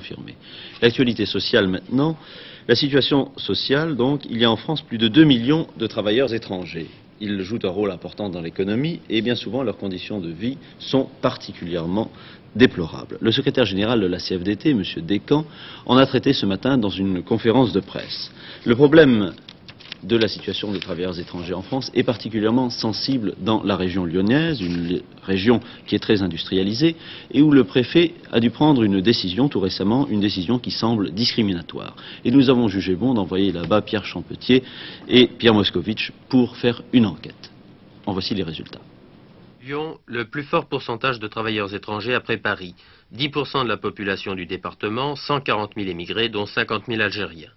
confirmé. L'actualité sociale maintenant. La situation sociale, donc, il y a en France plus de 2 millions de travailleurs étrangers. Ils jouent un rôle important dans l'économie et bien souvent leurs conditions de vie sont particulièrement déplorables. Le secrétaire général de la CFDT, M. Descamps, en a traité ce matin dans une conférence de presse. Le problème de la situation des travailleurs étrangers en France est particulièrement sensible dans la région lyonnaise, une région qui est très industrialisée et où le préfet a dû prendre une décision tout récemment, une décision qui semble discriminatoire. Et nous avons jugé bon d'envoyer là-bas Pierre Champetier et Pierre Moscovici pour faire une enquête. En voici les résultats. Lyon, le plus fort pourcentage de travailleurs étrangers après Paris. 10% de la population du département, 140 000 émigrés, dont 50 000 Algériens.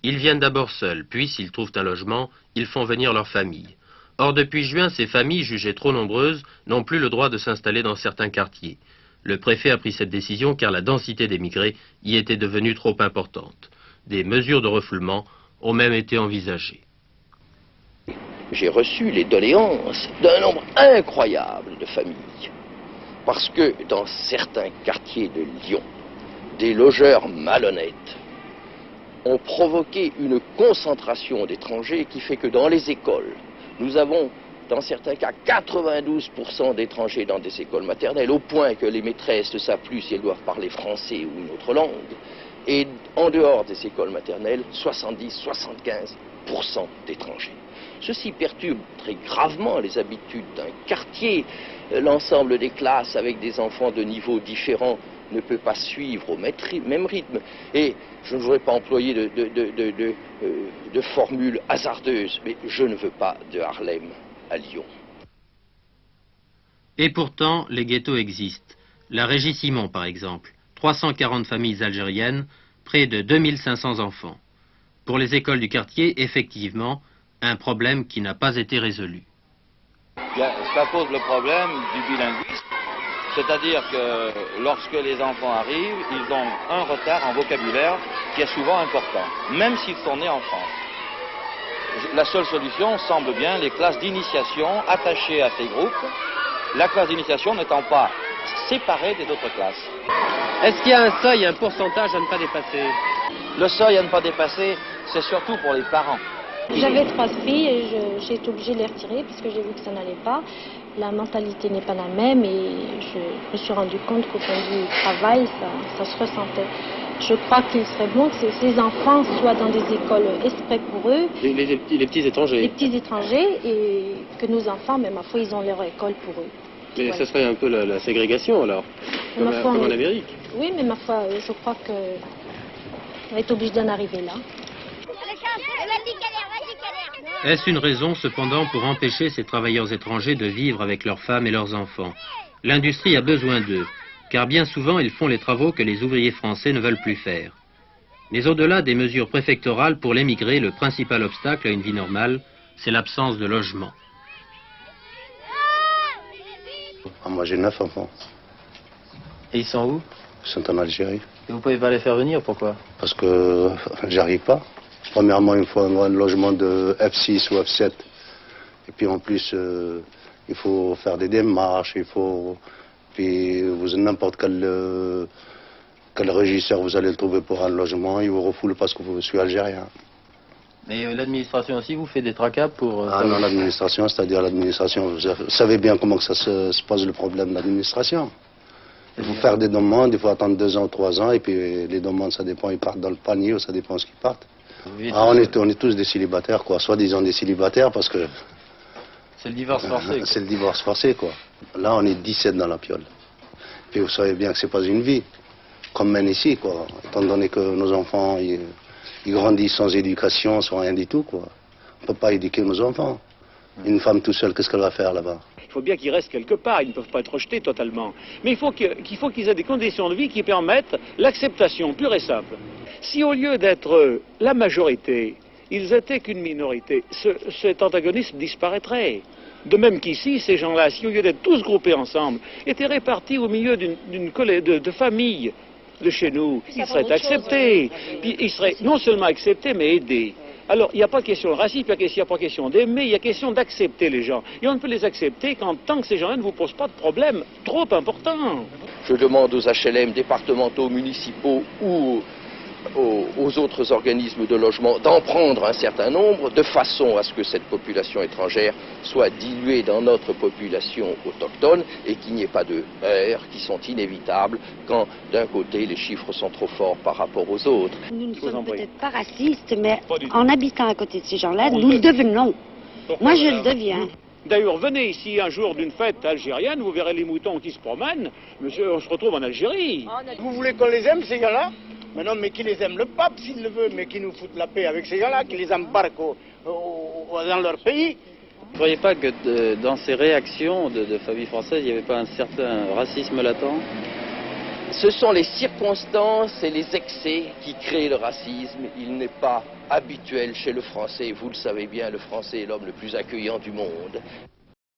Ils viennent d'abord seuls, puis s'ils trouvent un logement, ils font venir leur famille. Or, depuis juin, ces familles, jugées trop nombreuses, n'ont plus le droit de s'installer dans certains quartiers. Le préfet a pris cette décision car la densité d'émigrés y était devenue trop importante. Des mesures de refoulement ont même été envisagées. J'ai reçu les doléances d'un nombre incroyable de familles. Parce que dans certains quartiers de Lyon, des logeurs malhonnêtes ont provoqué une concentration d'étrangers qui fait que dans les écoles, nous avons dans certains cas 92% d'étrangers dans des écoles maternelles, au point que les maîtresses ne savent plus si elles doivent parler français ou une autre langue. Et en dehors des écoles maternelles, 70-75% d'étrangers. Ceci perturbe très gravement les habitudes d'un quartier. L'ensemble des classes avec des enfants de niveaux différents ne peut pas suivre au même rythme. Et je ne voudrais pas employer de formules hasardeuses, mais je ne veux pas de Harlem à Lyon. Et pourtant, les ghettos existent. La Régie Simon, par exemple. 340 familles algériennes, près de 2500 enfants. Pour les écoles du quartier, effectivement, un problème qui n'a pas été résolu. Ça pose le problème du bilinguisme. C'est-à-dire que lorsque les enfants arrivent, ils ont un retard en vocabulaire qui est souvent important, même s'ils sont nés en France. La seule solution semble bien les classes d'initiation attachées à ces groupes, la classe d'initiation n'étant pas séparée des autres classes. Est-ce qu'il y a un seuil, un pourcentage à ne pas dépasser? Le seuil à ne pas dépasser, c'est surtout pour les parents. J'avais 3 filles et j'ai été obligée de les retirer parce que j'ai vu que ça n'allait pas. La mentalité n'est pas la même et je me suis rendu compte qu'au point de vue du travail, ça se ressentait. Je crois qu'il serait bon que ces enfants soient dans des écoles exprès pour eux. Les petits étrangers. Les petits étrangers et que nos enfants, même ma foi, ils ont leur école pour eux. Mais voilà. Ce serait un peu la ségrégation alors, comme en Amérique. Oui, mais ma foi, je crois qu'on va être obligé d'en arriver là. Est-ce une raison cependant pour empêcher ces travailleurs étrangers de vivre avec leurs femmes et leurs enfants? L'industrie a besoin d'eux, car bien souvent ils font les travaux que les ouvriers français ne veulent plus faire. Mais au-delà des mesures préfectorales, pour l'émigré, le principal obstacle à une vie normale, c'est l'absence de logement. Moi j'ai 9 enfants. Et ils sont où? Ils sont en Algérie. Et vous pouvez pas les faire venir, pourquoi? Parce que j'arrive pas. Premièrement, il faut un logement de F6 ou F7. Et puis en plus, il faut faire des démarches, Puis n'importe quel régisseur vous allez le trouver pour un logement, il vous refoule parce que je suis algérien. Mais l'administration aussi vous fait des tracas pour... Ah non, l'administration, c'est-à-dire l'administration, vous savez bien comment que ça se pose le problème de l'administration. Il faut faire des demandes, il faut attendre 2 ans, 3 ans, et puis les demandes, ça dépend, ils partent dans le panier ou ça dépend ce qu'ils partent. Ah, on est tous des célibataires, quoi. Soi-disant des célibataires parce que... C'est le divorce forcé. C'est le divorce forcé, quoi. Là, on est 17 dans la piole. Puis vous savez bien que c'est pas une vie, comme même ici, quoi. Étant donné que nos enfants, ils grandissent sans éducation, sans rien du tout, quoi. On peut pas éduquer nos enfants. Une femme tout seule, qu'est-ce qu'elle va faire là-bas? Il faut bien qu'ils restent quelque part, ils ne peuvent pas être rejetés totalement. Mais il faut qu'ils aient des conditions de vie qui permettent l'acceptation pure et simple. Si au lieu d'être la majorité, ils étaient qu'une minorité, cet antagonisme disparaîtrait. De même qu'ici, ces gens-là, si au lieu d'être tous groupés ensemble, étaient répartis au milieu de familles de chez nous, ils seraient acceptés. Puis ils seraient non seulement acceptés, mais aidés. Alors, il n'y a pas question de racisme, il n'y a pas question d'aimer, il y a question d'accepter les gens. Et on ne peut les accepter qu'en tant que ces gens-là ne vous posent pas de problème trop important. Je demande aux HLM départementaux, municipaux ou aux autres organismes de logement d'en prendre un certain nombre de façon à ce que cette population étrangère soit diluée dans notre population autochtone et qu'il n'y ait pas de heurts qui sont inévitables quand d'un côté les chiffres sont trop forts par rapport aux autres. Nous ne sommes peut-être pas racistes, mais en habitant à côté de ces gens-là, nous le devenons. Moi, je le deviens. D'ailleurs, venez ici un jour d'une fête algérienne, vous verrez les moutons qui se promènent. Monsieur, on se retrouve en Algérie. Vous voulez qu'on les aime, ces gars-là? Mais non, mais qui les aime? Le pape, s'il le veut, mais qui nous fout la paix avec ces gars-là, qui les embarque dans leur pays. Vous ne croyez pas que dans ces réactions de familles françaises, il n'y avait pas un certain racisme latent? Ce sont les circonstances et les excès qui créent le racisme. Il n'est pas habituel chez le Français. Vous le savez bien, le Français est l'homme le plus accueillant du monde.